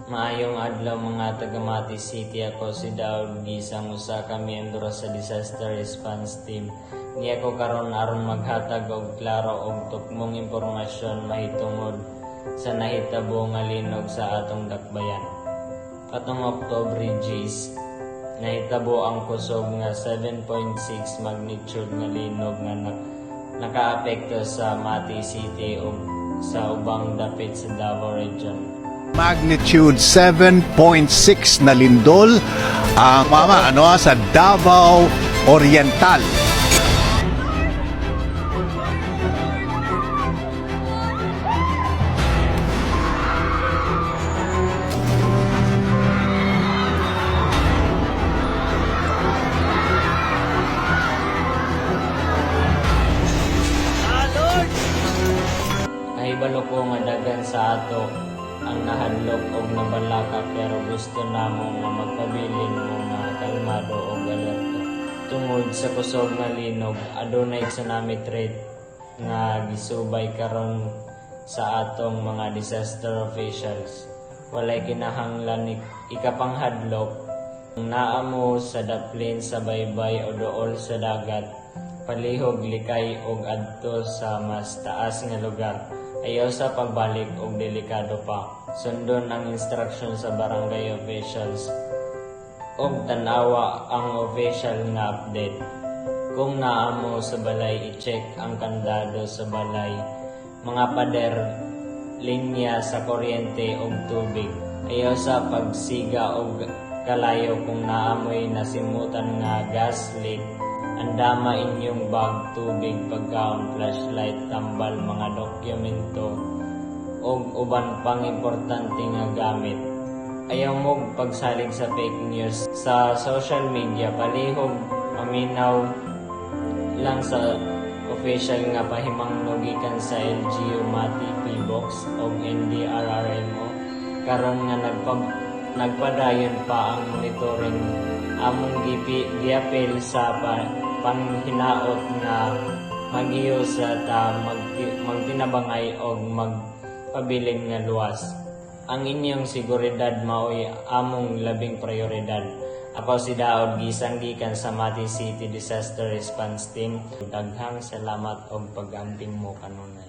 Maayong adlaw mga taga Mati City, ako si Daud Gisang, usa ka miyembro sa Disaster Response Team. Ni ako karon aron maghatag og klaro og tukmong impormasyon mahitungod sa nahitabo nga linog sa atong dakbayan. Katong Oktubre 10, nahitabo ang kusog nga 7.6 magnitude nga linog nga nakaapekto sa Mati City ug sa ubang dapit sa Davao Region. Magnitude 7.6 na lindol ang sa Davao Oriental. Kahibalo ko nga daghan sa ato ang nahadlok og nabalaka, pero gusto namo nga magpabilin mo nga kalmado og alerto. Tungod sa kusog nga linog, adunay tsunami threat nga gisubay karon sa atong mga disaster officials. Walay kinahanglan ikapanghadlok naamo sa daplin sa baybay o dool sa dagat, palihog likay og adto sa mas taas nga lugar. Ayaw sa pagbalik og delikado pa. Sundon ang instruction sa barangay officials og tanawa ang official nga update. Kung naamo sa balay, i-check ang kandado sa balay, mga pader, linya sa kuryente og tubig. Ayaw sa pagsiga og kalayo kung naamoy nasimutan nga gas leak. Andama inyong bag, tubig, pagkaon, flashlight, tambal, mga dokumento ug uban pang importante nga gamit. Ayaw mo pagsalig sa fake news sa social media. Palihog maminaw lang sa official nga pahimangno gikan sa LGU Mati P-Box o NDRRMO. Karon nga nagpadayon pa ang monitoring among giapil sa panghinaot nga magiyo sa magtinabangay og magpabilin nga luwas. Ang inyong seguridad mao'y among labing prioridad. Ako si Daud Gisang gikan sa Mati City Disaster Response Team. Daghang salamat og pag-amping mo kanunay.